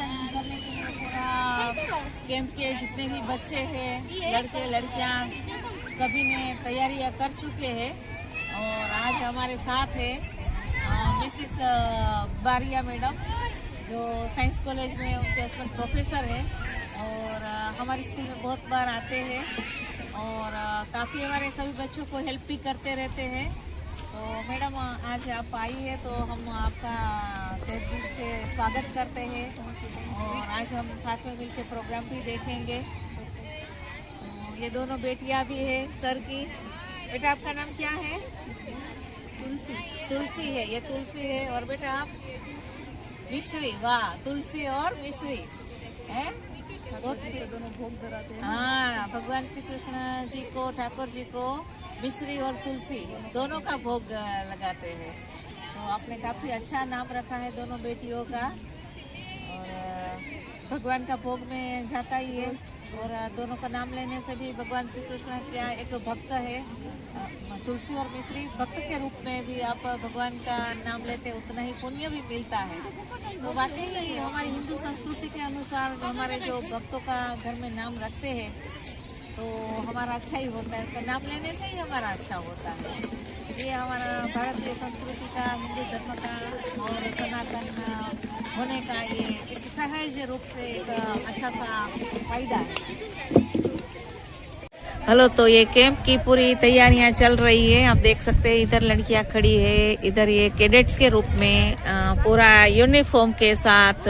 Celebration करने के लिए पूरा कैंप के जितने भी बच्चे हैं, लड़के लड़कियां, सभी ने तैयारियां कर चुके हैं। और आज हमारे साथ है मिसिस बारिया मैडम, जो साइंस कॉलेज में उनके हस्बैंड प्रोफेसर है और हमारे स्कूल में बहुत बार आते हैं और काफ़ी हमारे सभी बच्चों को हेल्प भी करते रहते हैं। तो मैडम आज आप आई है तो हम आपका तहे दिल से स्वागत करते हैं और आज हम साथ में मिलकर प्रोग्राम भी देखेंगे। तो ये दोनों बेटियां भी है सर की। बेटा आपका नाम क्या है? तुलसी। तुलसी है, ये तुलसी है। और बेटा आप? मिश्री। वाह, तुलसी और मिश्री है। दोनों भोग धराते हैं। हाँ, भगवान श्री कृष्ण जी को, ठाकुर जी को मिश्री और तुलसी दोनों का भोग लगाते हैं। तो आपने काफी अच्छा नाम रखा है दोनों बेटियों का और भगवान का भोग में जाता ही है। और दोनों का नाम लेने से भी भगवान श्री कृष्ण क्या एक भक्त है। तुलसी और मिश्री भक्त के रूप में भी आप भगवान का नाम लेते उतना ही पुण्य भी मिलता है। तो वाकई हमारी हिंदू संस्कृति के अनुसार हमारे जो भक्तों का घर में नाम रखते हैं तो हमारा अच्छा ही होता है। तो नाम लेने से ही हमारा अच्छा होता है। ये हमारा भारतीय संस्कृति का, हिंदू धर्म का और सनातन होने का ये एक सहज रूप से एक अच्छा सा फायदा है। हेलो, तो ये कैंप की पूरी तैयारियां चल रही है। आप देख सकते हैं इधर लड़कियां खड़ी है, इधर ये कैडेट्स के रूप में पूरा यूनिफॉर्म के साथ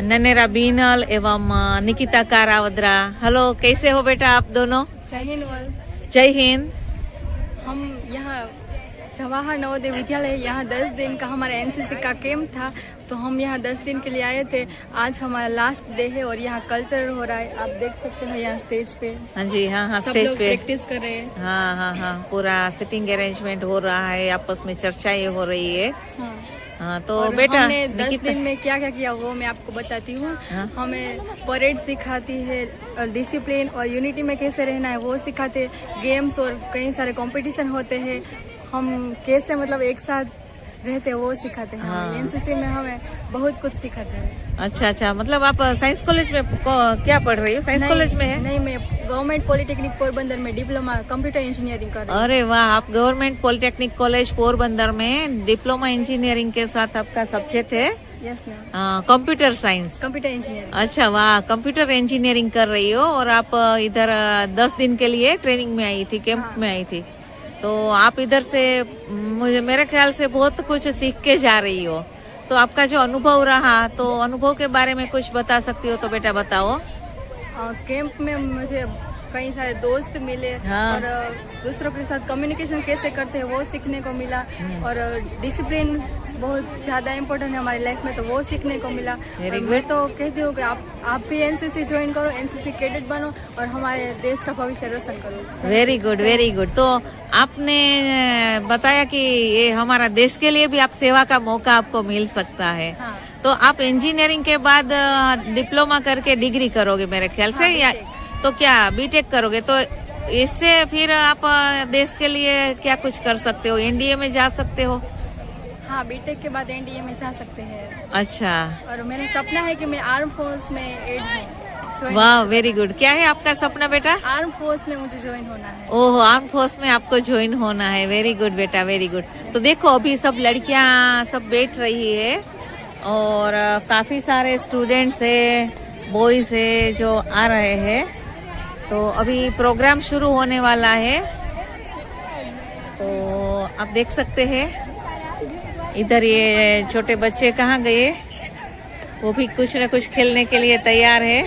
ननेरा बीनल एवं निकिता कारावद्रा। हेलो, कैसे हो बेटा आप दोनों? जय हिंद। जय हिंद। हम यहाँ जवाहर नवोदय विद्यालय, यहाँ 10 दिन का हमारा एनसीसी का कैंप था, तो हम यहाँ 10 दिन के लिए आए थे। आज हमारा लास्ट डे है और यहाँ कल्चर हो रहा है, आप देख सकते हैं यहाँ स्टेज पे। हाँ जी, हाँ, सब स्टेज लोग पे प्रैक्टिस कर रहे हैं। हाँ, पूरा सिटिंग अरेंजमेंट हो रहा है, आपस में चर्चाएं हो रही है। हाँ, तो और बेटा हमने 10 दिन में क्या क्या किया वो मैं आपको बताती हूँ। हमें परेड सिखाती है, डिसिप्लिन और यूनिटी में कैसे रहना है वो सिखाते। गेम्स और कई सारे कंपटीशन होते हैं, हम कैसे मतलब एक साथ रहते हैं वो सिखाते हैं। हाँ। एनसीसी में हमें बहुत कुछ सिखाते हैं। अच्छा, मतलब आप साइंस कॉलेज में क्या पढ़ रही हो? साइंस कॉलेज में है? नहीं, मैं गवर्नमेंट पॉलिटेक्निक पोरबंदर में डिप्लोमा कंप्यूटर इंजीनियरिंग कर रही हूँ। अरे वाह, आप गवर्नमेंट पॉलिटेक्निक कॉलेज पोरबंदर में डिप्लोमा इंजीनियरिंग के साथ आपका सब्जेक्ट है? Yes ma'am. Computer science, computer engineering. अच्छा वाह, कंप्यूटर इंजीनियरिंग कर रही हो और आप इधर 10 दिन के लिए ट्रेनिंग में आई थी, कैंप में आई थी। तो आप इधर से मुझे मेरे ख्याल से बहुत कुछ सीख के जा रही हो। तो आपका जो अनुभव रहा, तो अनुभव के बारे में कुछ बता सकती हो तो बेटा बताओ। कैंप में मुझे कई सारे दोस्त मिले। हाँ। और दूसरों के साथ कम्युनिकेशन कैसे करते हैं वो सीखने को मिला। और डिसिप्लिन बहुत ज्यादा इम्पोर्टेंट है हमारी लाइफ में, तो वो सीखने को मिला। और मैं तो कहती हूँ कि आप भी एनसीसी ज्वाइन करो, एनसीसी कैडेट बनो और हमारे देश का भविष्य रोशन करो। Very good, very good. तो आपने बताया कि ये हमारा देश के लिए भी आप सेवा का मौका आपको मिल सकता है। हाँ। तो आप इंजीनियरिंग के बाद डिप्लोमा करके डिग्री करोगे मेरे ख्याल से। या तो क्या बीटेक करोगे? तो इससे फिर आप देश के लिए क्या कुछ कर सकते हो? एनडीए में जा सकते हो। हाँ, बीटेक के बाद एनडीए में जा सकते हैं। अच्छा, और मेरा सपना है कि मैं आर्म फोर्स में एड हूँ। वाह, वेरी गुड। क्या है आपका सपना बेटा? आर्म फोर्स में मुझे ज्वाइन होना है। ओह, आर्म फोर्स में आपको ज्वाइन होना है। वेरी गुड बेटा, वेरी गुड। तो देखो अभी सब लड़कियां सब बैठ रही है और काफी सारे स्टूडेंट्स है, बॉयज है जो आ रहे हैं। तो अभी प्रोग्राम शुरू होने वाला है। तो आप देख सकते हैं इधर ये छोटे बच्चे कहाँ गए, वो भी कुछ न कुछ खेलने के लिए तैयार है।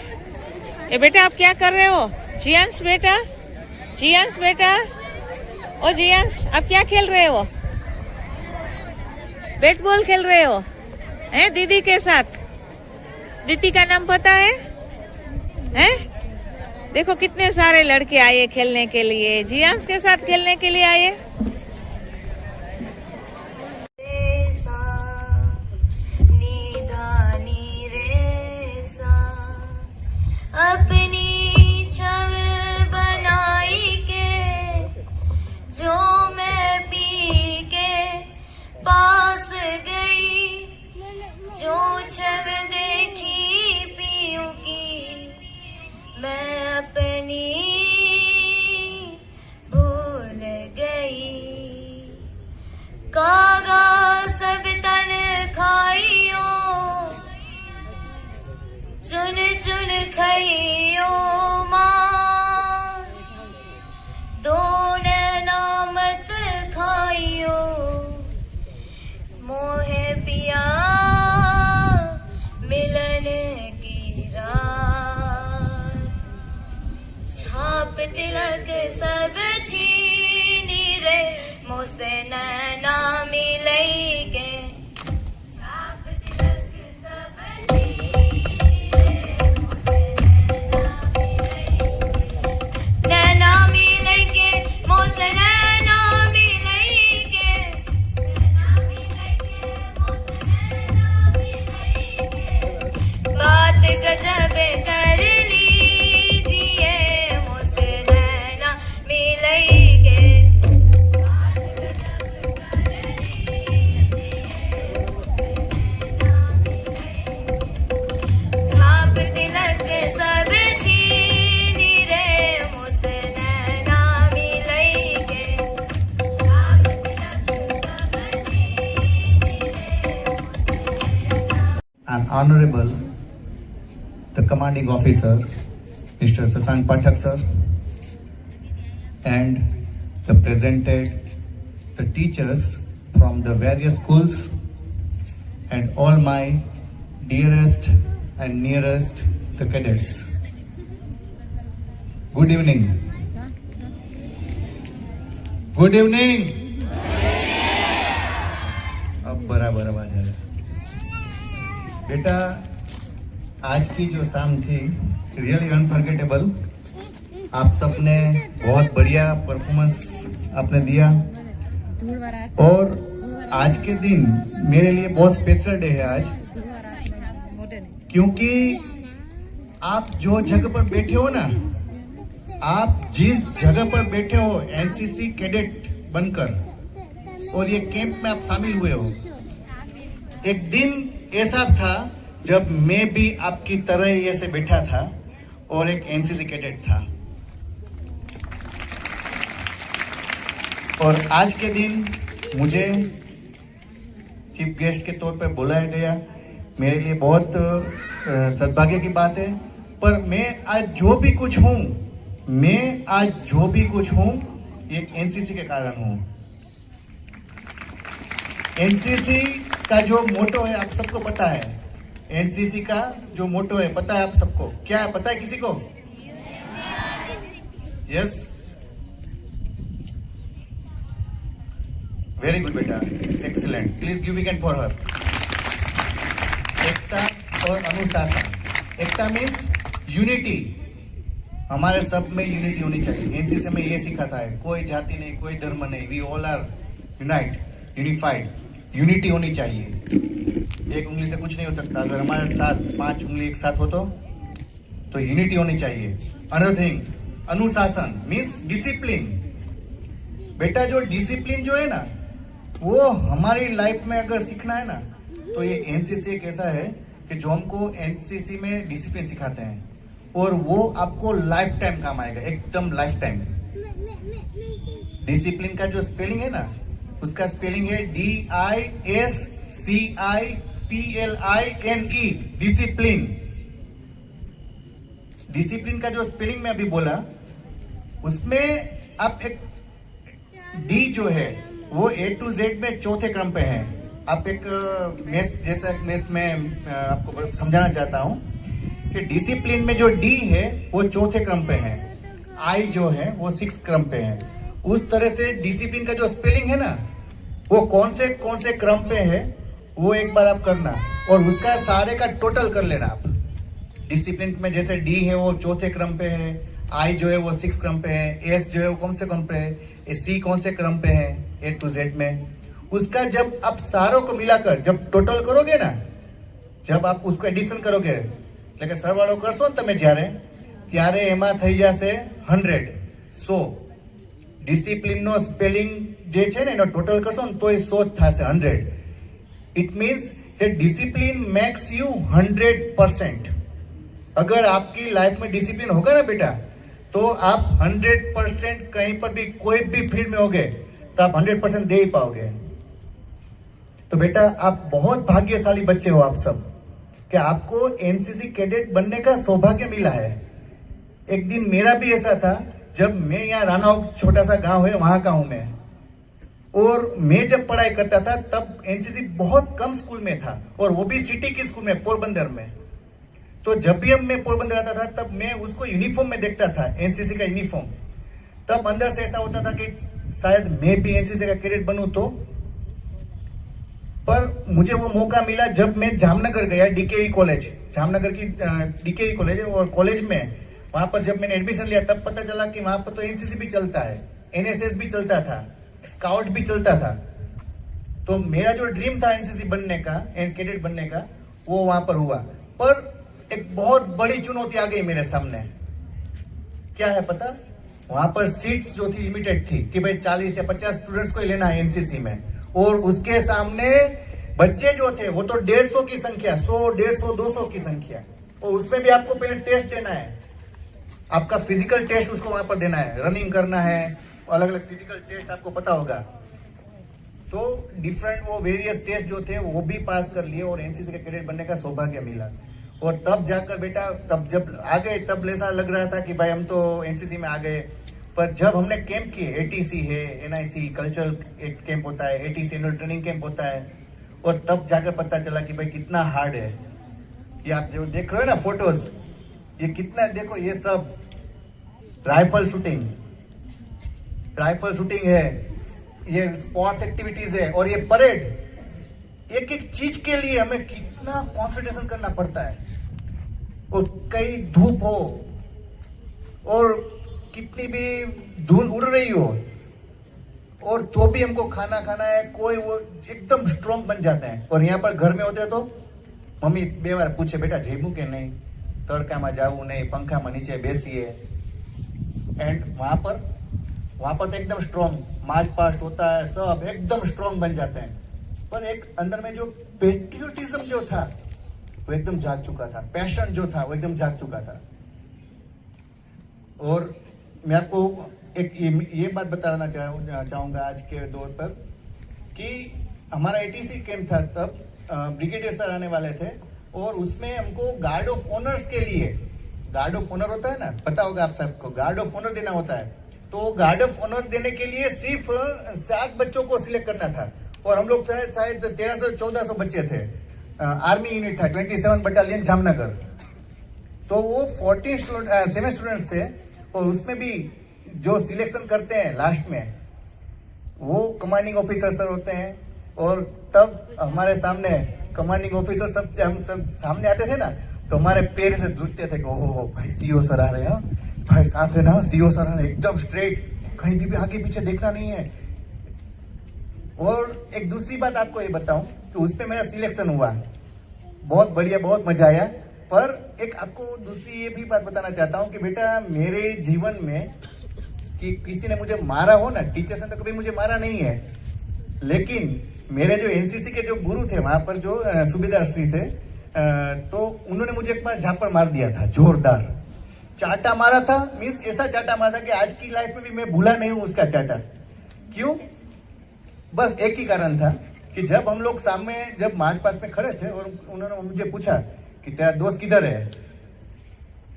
ये बेटा आप क्या कर रहे हो? जियांश बेटा, जियांश बेटा, ओ जियांश आप क्या खेल रहे हो? बैट बॉल खेल रहे हो हैं दीदी के साथ? दीदी का नाम पता है? हैं? देखो कितने सारे लड़के आए खेलने के लिए, जियांश के साथ खेलने के लिए आए। अपनी छव बनाई के जो मैं पी के पास गई, जो छव सब कर लीजिए मुझसे नैना मिलैगे छाप तिलक सब छीनी रे मुझसे नैना मिलैगे छाप तिलक सब छीनी and Honorable the Commanding Officer, Mr. Sasank Pathak sir, and the presented, the teachers from the various schools, and all my dearest and nearest the cadets. Good evening. Good evening. अब बराबर आवाज आ रहा है। बेटा, आज की जो शाम थी रियली अनफॉरगेटेबल। आप सबने बहुत बढ़िया परफॉर्मेंस आपने दिया और आज के दिन मेरे लिए बहुत स्पेशल डे है आज, क्योंकि आप जो जगह पर बैठे हो ना, आप जिस जगह पर बैठे हो एनसीसी कैडेट बनकर और ये कैंप में आप शामिल हुए हो, एक दिन ऐसा था जब मैं भी आपकी तरह ही ऐसे बैठा था और एक एनसीसी कैडेट था। और आज के दिन मुझे चीफ गेस्ट के तौर पर बुलाया गया, मेरे लिए बहुत सद्भाग्य की बात है। पर मैं आज जो भी कुछ हूँ ये एनसीसी के कारण हूँ। एनसीसी का जो मोटो है आप सबको पता है। एनसीसी का जो मोटो है पता है आप सबको? क्या है पता है किसी को? यस, वेरी गुड बेटा, excellent. Please give big hand for her. एकता और अनुशासन। एकता मीन्स यूनिटी। हमारे सब में यूनिटी होनी चाहिए। एनसीसी में ये सिखाता है, कोई जाति नहीं, कोई धर्म नहीं, we all are unified. Unity होनी चाहिए। एक उंगली से कुछ नहीं हो सकता। अगर हमारे साथ 5 उंगली एक साथ हो तो यूनिटी होनी चाहिए। अनदर थिंग, अनुशासन मीन्स डिसिप्लिन। बेटा, जो डिसिप्लिन जो है ना, वो हमारी लाइफ में अगर सीखना है ना, तो ये एनसीसी एक ऐसा है कि जो हमको एनसीसी में डिसिप्लिन सिखाते हैं और वो आपको लाइफ टाइम काम आएगा, एकदम लाइफ टाइम। डिसिप्लिन का जो स्पेलिंग है ना, उसका स्पेलिंग है DISCIPLINE, डिसिप्लिन। डिसिप्लिन का जो स्पेलिंग में अभी बोला, उसमें आप एक डी जो है वो A to Z में चौथे क्रम पे है। आप एक मैथ्स में आपको समझाना चाहता हूं कि डिसिप्लिन में जो डी है वो चौथे क्रम पे है, आई जो है वो 6th क्रम पे है। उस तरह से डिसिप्लिन का जो स्पेलिंग है ना, वो कौन से क्रम पे है वो एक बार आप करना और उसका सारे का टोटल कर लेना आप। डिसिप्लिन में जैसे डी है वो चौथे क्रम पे है, आई जो है वो 6th क्रम पे है, एस जो है वो कौन से क्रम पे है, सी कौन से क्रम पे है A to Z में। उसका जब आप सारों को मिलाकर जब टोटल करोगे ना, जब आप उसको एडिशन करोगे, लेकिन सरवाળો કરશો ને તમે ત્યારે એમાં થઈ જશે 100 100। ડિસિપ્લિનનો સ્પેલિંગ જે છે ને એનો ટોટલ કરશો ને તોય 100 થશે 100। It means that discipline makes you 100%। अगर आपकी लाइफ में डिसिप्लिन होगा ना बेटा, तो आप 100% कहीं पर भी कोई भी फील्ड में होगे तो आप 100% दे ही पाओगे। तो बेटा, आप बहुत भाग्यशाली बच्चे हो आप सब कि आपको एनसीसी कैडेट बनने का सौभाग्य मिला है। एक दिन मेरा भी ऐसा था, जब मैं यहाँ रानाव छोटा सा गांव है वहां का हूं मैं, और मैं जब पढ़ाई करता था तब एनसीसी बहुत कम स्कूल में था, और वो भी सिटी की स्कूल में, पोरबंदर में। तो जब भी मैं पोरबंदर आता था तब मैं उसको यूनिफॉर्म में देखता था, एनसीसी का यूनिफॉर्म। तब अंदर से ऐसा होता था कि शायद मैं भी एनसीसी का कैडेट बनूं तो। पर मुझे वो मौका मिला जब मैं जामनगर गया, डीकेवी कॉलेज, जामनगर की डीकेवी कॉलेज है, और कॉलेज में वहां पर जब मैंने एडमिशन लिया तब पता चला कि वहां पर तो एनसीसी भी चलता है, एनएसएस भी चलता था, स्काउट भी चलता था। तो मेरा जो ड्रीम था एनसीसी बनने का, कैडेट बनने का, वो वहां पर हुआ। पर एक बहुत बड़ी चुनौती आ गई मेरे सामने। क्या है पता? वहां पर सीट्स जो थी लिमिटेड थी कि भाई 40 या 50 स्टूडेंट्स को ही लेना है एनसीसी में, और उसके सामने बच्चे जो थे वो तो 150 की संख्या, 100, 150, 200 की संख्या, और उसमें भी आपको पहले टेस्ट देना है, आपका फिजिकल टेस्ट उसको वहां पर देना है, रनिंग करना है, अलग अलग फिजिकल टेस्ट आपको पता होगा। तो डिफरेंट वो वेरियस टेस्ट जो थे वो भी पास कर लिए और एनसीसी के कैडेट बनने का सौभाग्य मिला। और तब जाकर बेटा, तब जब आ गए तब ऐसा लग रहा था कि भाई हम तो एनसीसी में आ गए, पर जब हमने कैंप किए, एटीसी है, एनआईसी कल्चरल एक कैंप होता है, एटीसी एनुअल ट्रेनिंग कैंप होता है, और तब जाकर पता चला कि भाई कितना हार्ड है। ये आप जो देख रहे हो ना फोटोज, ये कितना, देखो ये सब राइफल शूटिंग है, ये स्पोर्ट्स एक्टिविटीज है, और ये परेड, एक एक चीज के लिए हमें कितना कंसंट्रेशन करना पड़ता है, और कई धूप हो और कितनी भी धूल उड़ रही हो, और तो भी हमको खाना खाना है, कोई वो एकदम स्ट्रांग बन जाते हैं। और यहाँ पर घर में होते तो मम्मी 2 बार पूछे, बेटा जेबू के नहीं, तड़का में जाऊ नहीं, पंखा में नीचे बेसिए, एंड वहां पर तो एकदम स्ट्रांग मार्च पास्ट होता है, सब एकदम स्ट्रांग बन जाते हैं। पर एक अंदर में जो पेट्रियोटिज्म जो था वो एकदम जाग चुका था, पैशन जो था वो एकदम जाग चुका था। और मैं आपको एक ये बात बताना चाहूंगा आज के दौर पर कि हमारा एटीसी कैंप था, तब ब्रिगेडियर सर आने वाले थे, और उसमें हमको गार्ड ऑफ ऑनर्स के लिए, गार्ड ऑफ ऑनर होता है ना, पता होगा आप सबको, गार्ड ऑफ ऑनर देना होता है। तो गार्ड ऑफ ऑनर देने के लिए सिर्फ 7 बच्चों को सिलेक्ट करना था, और हम लोग शायद 1300-1400 बच्चे थे। आर्मी यूनिट था 27 बटालियन जामनगर। तो वो 7 स्टूडेंट्स थे, और उसमें भी जो सिलेक्शन करते हैं लास्ट में वो कमांडिंग ऑफिसर सर होते हैं। और तब हमारे सामने कमांडिंग ऑफिसर हम सब सामने आते थे ना, तो हमारे पैर से जूते थे कि ओहो भाई सीओ सर आ रहे हैं, भाई साथ रहना, सीओ सर आ रहे हैं, एकदम स्ट्रेट, कहीं भी आगे पीछे देखना नहीं है। और एक दूसरी बात आपको ये बताऊं कि उसमें मेरा सिलेक्शन हुआ, बहुत बढ़िया, बहुत मजा आया। पर एक आपको दूसरी ये भी बात बताना चाहता हूं कि बेटा मेरे जीवन में कि किसी ने मुझे मारा हो ना, टीचर्स ने तो कभी मुझे मारा नहीं है, लेकिन मेरे जो एनसीसी के जो गुरु थे वहां पर, जो सूबेदार श्री थे, तो उन्होंने मुझे एक बार झापड़ मार दिया था, जोरदार चाटा मारा था। मीन्स ऐसा चाटा मारा था कि आज की लाइफ में भी मैं भूला नहीं हूं उसका चाटा। क्यों? बस एक ही कारण था कि जब हम लोग सामने, जब मार्च पास में खड़े थे और उन्होंने मुझे पूछा कि तेरा दोस्त किधर है,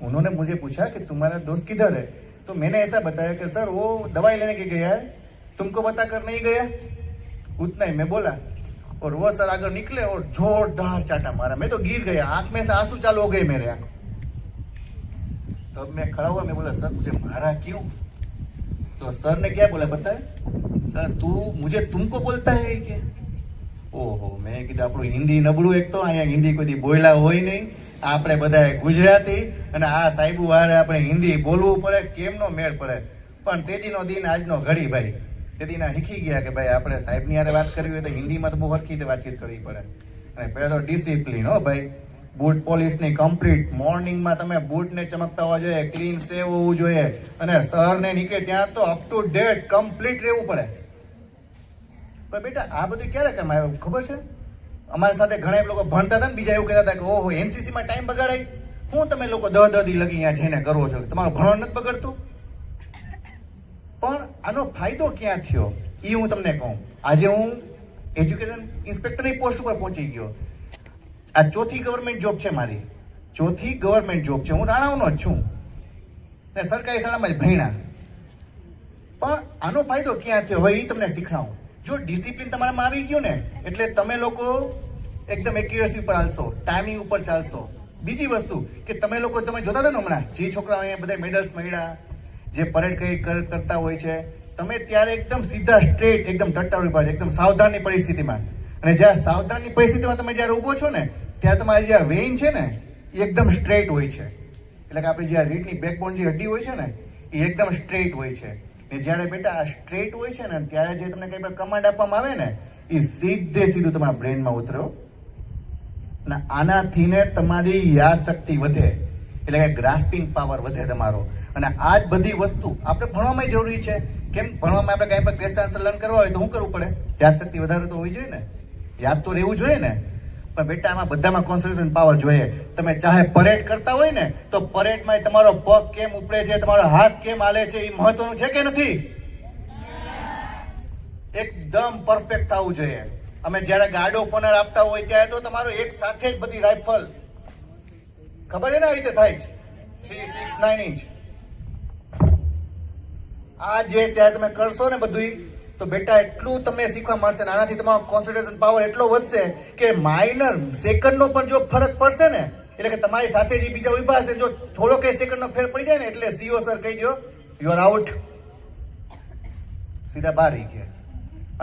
उन्होंने मुझे पूछा कि तुम्हारा दोस्त किधर है, तो मैंने ऐसा बताया कि सर वो दवाई लेने के गया है, तुमको बता कर नहीं गया, उतना ही मैं बोला। और वो सर आगे निकले और जोरदार चाटा मारा, मैं तो गिर गया, आंख में से आंसू चालू हो गए मेरे आंख। तब मैं खड़ा हुआ, मैं बोला सर मुझे मारा क्यों? तो सर ने क्या बोला पता है? सर तू मुझे तुमको बोलता है क्या? ઓહો, મેં કીધું આપણું હિન્દી નબળું, એક તો અહીંયા હિન્દી કોઈ બોલ્યા હોય નહીં, આપણે બધાએ ગુજરાતી, અને આ સાહેબુ વારે આપણે હિન્દી બોલવું પડે, કેમનો મેળ પડે? પણ તેદીનો દિન આજનો ઘડી ભાઈ, તેદીના શીખી ગયા કે ભાઈ આપણે સાહેબની હારે વાત કરવી હોય તો હિન્દીમાં તો બહુ હરખી રીતે વાતચીત કરવી પડે। અને પહેલા તો ડિસિપ્લિન, હો ભાઈ, બૂટ પોલિશની કમ્પ્લીટ, મોર્નિંગમાં તમે બૂટને ચમકતા હોવા જોઈએ, ક્લીન સેવ હોવું જોઈએ, અને સરને નીકળે ત્યાં તો અપ ટુ ડેટ કમ્પ્લીટ રહેવું પડે। પણ બેટા આ બધું ક્યારે કામ આવ્યું ખબર છે? અમારી સાથે ઘણા લોકો ભણતા હતા ને, બીજા એવું કહેતા હતા કે ઓહો એનસીસી માં ટાઈમ બગાડાય, હું તમે લોકો 10 દી લગી અહીંયા જઈને કરો છો, તમારું ભણવાનું નથી બગડતું? પણ આનો ફાયદો ક્યાં થયો એ હું તમને કહું। આજે હું એજ્યુકેશન ઇન્સ્પેક્ટરની પોસ્ટ ઉપર પહોંચી ગયો। આ 4થી ગવર્મેન્ટ જોબ છે મારી, 4થી ગવર્મેન્ટ જોબ છે, હું રાણાઓનો જ છું ને સરકારી શાળામાં જ ભણ્યા। પણ આનો ફાયદો ક્યાં થયો હવે એ તમને શીખવાડું। જો ડિસિપ્લિન તમારામાં આવી ગયું ને, એટલે તમે લોકો એકદમ એક્યુરેસી ઉપર ચાલશો, ટાઈમિંગ ઉપર ચાલશો। બીજી વસ્તુ કે તમે લોકો, તમે જોતા હતા ને હમણાં જે છોકરાઓ અહીંયા બધા મેડલ્સ મળ્યા, જે પરેડ કરતા હોય છે, તમે ત્યારે એકદમ સીધા સ્ટ્રેટ, એકદમ ટટ્ટાળી પાસે, એકદમ સાવધાનની પરિસ્થિતિમાં, અને જ્યારે સાવધાનની પરિસ્થિતિમાં તમે જ્યારે ઊભો છો ને, ત્યારે તમારી જે વેઇન છે ને એ એકદમ સ્ટ્રેટ હોય છે, એટલે કે આપણી જે રીઢની બેકબોન જે હડ્ડી હોય છે ને એ એકદમ સ્ટ્રેટ હોય છે। ને જ્યારે બેટા આ સ્ટ્રેટ હોય છે ને, ત્યારે જે તમને કઈ પણ કમાન્ડ આપવામાં આવે ને એ સીધે સીધું તમારા બ્રેનમાં ઉતરો। અને આનાથી ને તમારી યાદ શક્તિ વધે, એટલે કે ગ્રાસ્પિંગ પાવર વધે તમારો. અને આ જ બધી વસ્તુ આપણે ભણવામાં જરૂરી છે. કેમ ભણવામાં આપણે કઈ પણ ક્વેશ્ચન આન્સર લર્ન કરવા હોય તો શું કરવું પડે? યાદ શક્તિ વધારે તો હોવી જોઈએ ને, યાદ તો રહેવું જોઈએ ને. પણ બેટા આમાં બધામાં કોન્સન્ટ્રેશન પાવર જોઈએ. તમે ચાહે પરેડ કરતા હોય ને તો પરેડમાં તમારો પગ કેમ ઉપડે છે, તમારો હાથ કેમ હાલે છે, એ મહત્વનું છે કે નથી? એકદમ પરફેક્ટ થવું જોઈએ. અમે જયારે ગાર્ડ ઓપનર આપતા હોય ત્યારે તો તમારો એક સાથે જ બધી રાઇફલ ખબર છે ને, આ રીતે થાય છે 3, 6, 9 ઇંચ. આ જે ત્યારે તમે કરશો ને બધું, તો બેટા એટલું તમને શીખવા મળશે ને આનાથી તમારો કોન્સન્ટ્રેશન પાવર એટલો વધશે કે માઇનર સેકન્ડનો પણ જો ફરક પડશે ને, એટલે કે તમારી સાથે જે બીજા ઉભા હશે, જો થોડો કઈ સેકન્ડનો ફેર પડી જાય ને એટલે સીઓ સર કહી દો યુ આર આઉટ, સીધા બહાર રહી ગયા.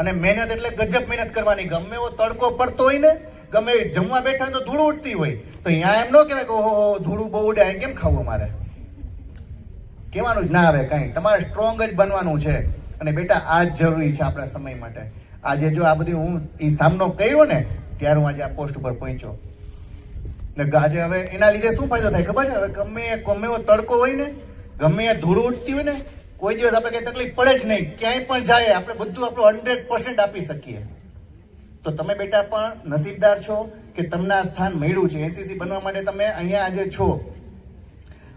અને મહેનત એટલે ગજબ મહેનત કરવાની. ગમે એવો તડકો પડતો હોય ને, ગમે જમવા બેઠા તો ધૂળ ઉડતી હોય, તો અહીંયા એમ ન કહેવાય કે ઓહો ધૂળું બહુ ઉડે, કેમ ખાવું? અમારે કહેવાનું જ ના આવે કઈ. તમારે સ્ટ્રોંગ જ બનવાનું છે. અને બેટા આ જ જરૂરી છે આપણા સમય માટે. આજે જો આ બધી હું સામનો કર્યો ને ત્યારે હું આજે આ પોસ્ટ ઉપર પહોંચ્યો ને. આજે હવે એના લીધે શું ફાયદો થાય ખબર છે? હવે ગમે એવો તડકો હોય ને, ગમે એ ધૂળ ઉડતી હોય ને, કોઈ દિવસ આપણે કઈ તકલીફ પડે જ નહીં. ક્યાંય પણ જાય આપણે બધું આપણું 100% આપી શકીએ. તો તમે બેટા પણ નસીબદાર છો કે તમને આ સ્થાન મળ્યું છે. એનસીસી બનવા માટે તમે અહીંયા આજે છો.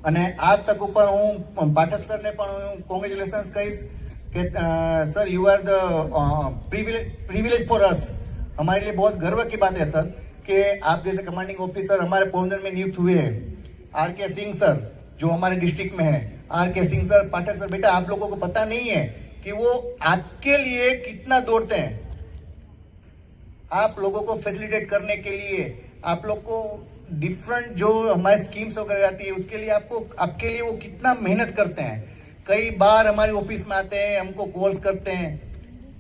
અને આ તક ઉપર હું પાઠક સરને પણ હું કોંગ્રેચ્યુલેશન્સ કહીશ कि sir you are the privilege for us. हमारे लिए बहुत गर्व की बात है सर कि आप जैसे कमांडिंग ऑफिसर हमारे पोरबंदर में नियुक्त हुए हैं. आर के सिंह सर जो हमारे डिस्ट्रिक्ट में है, आर के सिंह सर, पाठक सर, बेटा आप लोगों को पता नहीं है कि वो आपके लिए कितना दौड़ते हैं. आप लोगों को फैसिलिटेट करने के लिए, आप लोग को डिफरेंट जो हमारे स्कीम्स वगैरह आती है उसके लिए आपके लिए वो कितना मेहनत करते हैं. कई बार हमारी ऑफिस में आते हैं, हमको कॉल्स करते हैं.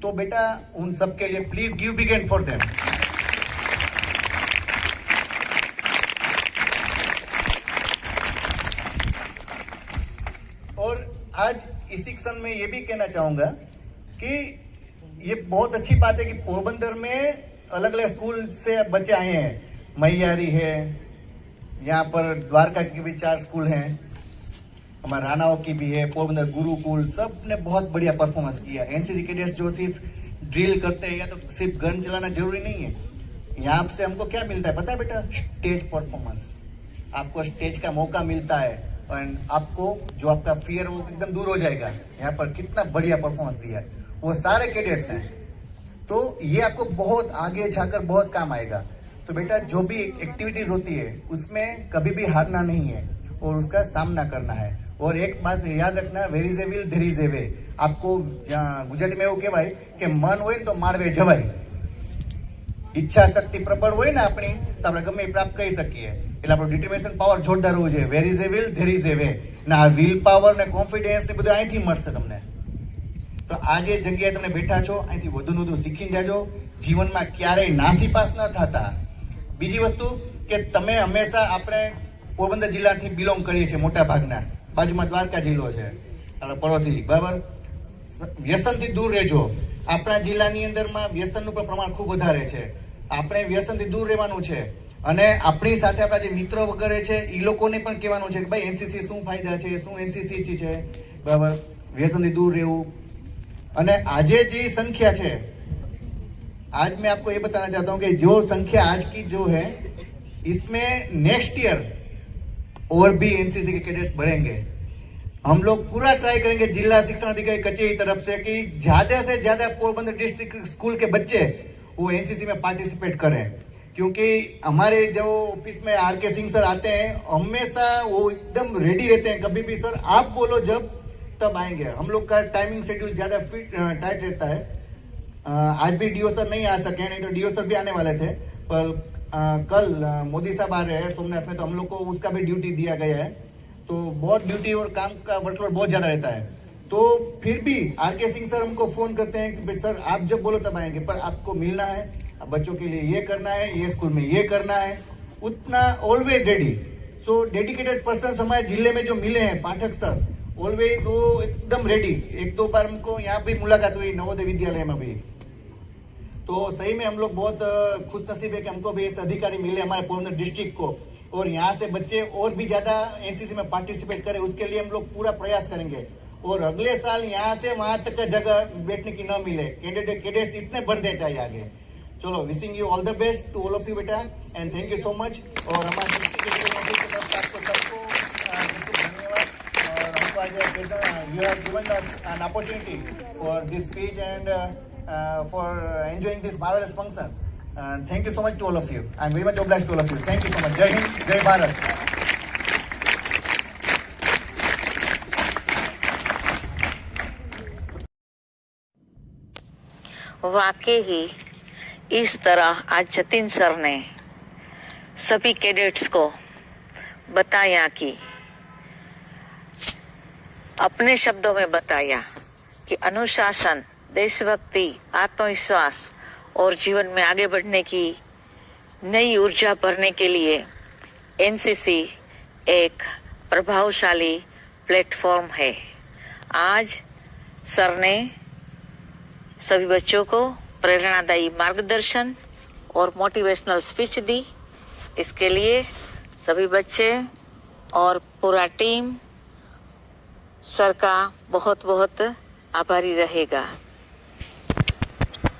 तो बेटा उन सब के लिए please give big hand for them. और आज इसी क्षण में ये भी कहना चाहूंगा कि ये बहुत अच्छी बात है कि पोरबंदर में अलग अलग स्कूल से बच्चे आए हैं. मैयारी है, यहाँ पर द्वारका के भी 4 स्कूल हैं, हमारे रानाओं की भी है, पोरबंदर गुरुकुल, सब ने बहुत बढ़िया परफॉर्मेंस किया. एनसीसी कैडेट्स जो सिर्फ ड्रिल करते हैं या तो सिर्फ गन चलाना जरूरी नहीं है. यहाँ से हमको क्या मिलता है पता है बेटा? Stage performance. आपको स्टेज का मौका मिलता है और आपको जो आपका फियर वो एकदम दूर हो जाएगा. यहाँ पर कितना बढ़िया परफॉर्मेंस दिया है वो सारे कैडेट्स हैं. तो ये आपको बहुत आगे जाकर बहुत काम आएगा. तो बेटा जो भी एक्टिविटीज होती है उसमें कभी भी हारना नहीं है और उसका सामना करना है. और एक बात याद रखना, where is a will there is a way. आपको गुजराती में એવું કહેવાય કે મન હોય ને તો માળવે જવાય. ઈચ્છા શક્તિ પ્રબળ હોય ને આપણી તો આપણે ગમે એ પ્રાપ્ત કરી શકીએ. એટલે આપણું ડિટર્મિનેશન પાવર જોરદાર હોવું જોઈએ. Where is A will there is A way. ને આ વિલ પાવર ને કોન્ફિડન્સ ને બધું અહીંથી મળશે તમને. તો આ જે જગ્યાએ તમે બેઠા છો અહીંથી વધુ ને વધુ શીખીને જાજો. જીવનમાં ક્યારેય નાસીપાસ ન થતા. બીજી વસ્તુ કે તમે હંમેશા આપણે પોરબંદર જિલ્લાથી બિલોંગ કરીએ છીએ મોટા ભાગના. બાજુમાં દ્વારકા જિલ્લો છે આપણા પડોશી, બરાબર. વ્યસનથી દૂર રહેજો. આપણા જિલ્લાની અંદરમાં વ્યસનનું પણ પ્રમાણ ખૂબ વધારે છે. આપણે વ્યસનથી દૂર રહેવાનું છે. અને આપણી સાથે આપણા જે મિત્રો વગેરે છે એ લોકોને પણ કહેવાનું છે કે ભાઈ એનસીસી શું ફાયદા છે, શું એનસીસી છે, બરાબર. વ્યસનથી दूर રહેવું. અને આજે જે સંખ્યા છે, आज मैं आपको ये बताना चाहता हूँ कि जो संख्या आज की जो है इसमें नेक्स्ट ईयर और भी एनसीसी के कैडेट्स बढ़ेंगे. हम लोग पूरा ट्राई करेंगे जिला शिक्षण अधिकारी कचेरी तरफ से कि ज्यादा से ज्यादा पोरबंदर डिस्ट्रिक्ट स्कूल के बच्चे वो एनसीसी में पार्टिसिपेट करें. क्योंकि हमारे जो ऑफिस में आर के सिंह सर आते हैं हमेशा वो एकदम रेडी रहते हैं. कभी भी सर आप बोलो जब तब आएंगे. हम लोग का टाइमिंग शेड्यूल ज्यादा टाइट रहता है. आज भी डीओ सर नहीं आ सके, नहीं तो डीओ सर भी आने वाले थे, पर कल मोदी साहब आ रहे हैं सोमनाथ में, तो हम लोग को उसका भी ड्यूटी दिया गया है. तो बहुत ड्यूटी और काम का वर्कलोड बहुत ज्यादा रहता है. तो फिर भी आर के सिंह सर हमको फोन करते हैं कि सर आप जब बोलो तब आएंगे, पर आपको मिलना है, बच्चों के लिए ये करना है, ये स्कूल में ये करना है, उतना always ready. So dedicated person हमारे जिले में जो मिले हैं पाठक सर, ऑलवेज वो एकदम रेडी. 1-2 बार हमको यहाँ भी मुलाकात हुई नवोदय विद्यालय में भी. तो सही में हम लोग बहुत खुश नसीब है कि हमको भी ऐसे अधिकारी मिले हमारे पोरबंदर डिस्ट्रिक्ट को, और यहाँ से बच्चे और भी ज्यादा एनसीसी में पार्टिसिपेट करें, उसके लिए हम लोग पूरा प्रयास करेंगे। और अगले साल यहाँ से वहां तक जगह बैठने की न मिले, कैडेट्स इतने बढ़ने चाहिए आगे। चलो, wishing you all the best to all of you बेटा, and thank you so much. और हमारे आपको सबको धन्यवाद। और हमको आज you have given us an opportunity for this speech and for enjoying this marvellous function. Thank you so much to all of you. I am very much obliged to all of you. Thank you so much. जय हिंद, जय भारत। वाकई ही इस तरह आज Jatin sir ने सभी cadets को बताया कि अपने शब्दों में बताया कि अनुशासन, देशभक्ति, आत्मविश्वास और जीवन में आगे बढ़ने की नई ऊर्जा भरने के लिए एनसीसी एक प्रभावशाली प्लेटफॉर्म है। आज सर ने सभी बच्चों को प्रेरणादायी मार्गदर्शन और मोटिवेशनल स्पीच दी। इसके लिए सभी बच्चे और पूरा टीम सर का बहुत बहुत आभारी रहेगा।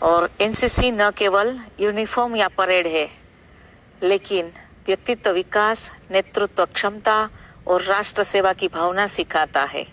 और एनसीसी न केवल यूनिफॉर्म या परेड है, लेकिन व्यक्तित्व विकास, नेतृत्व क्षमता और राष्ट्र सेवा की भावना सिखाता है।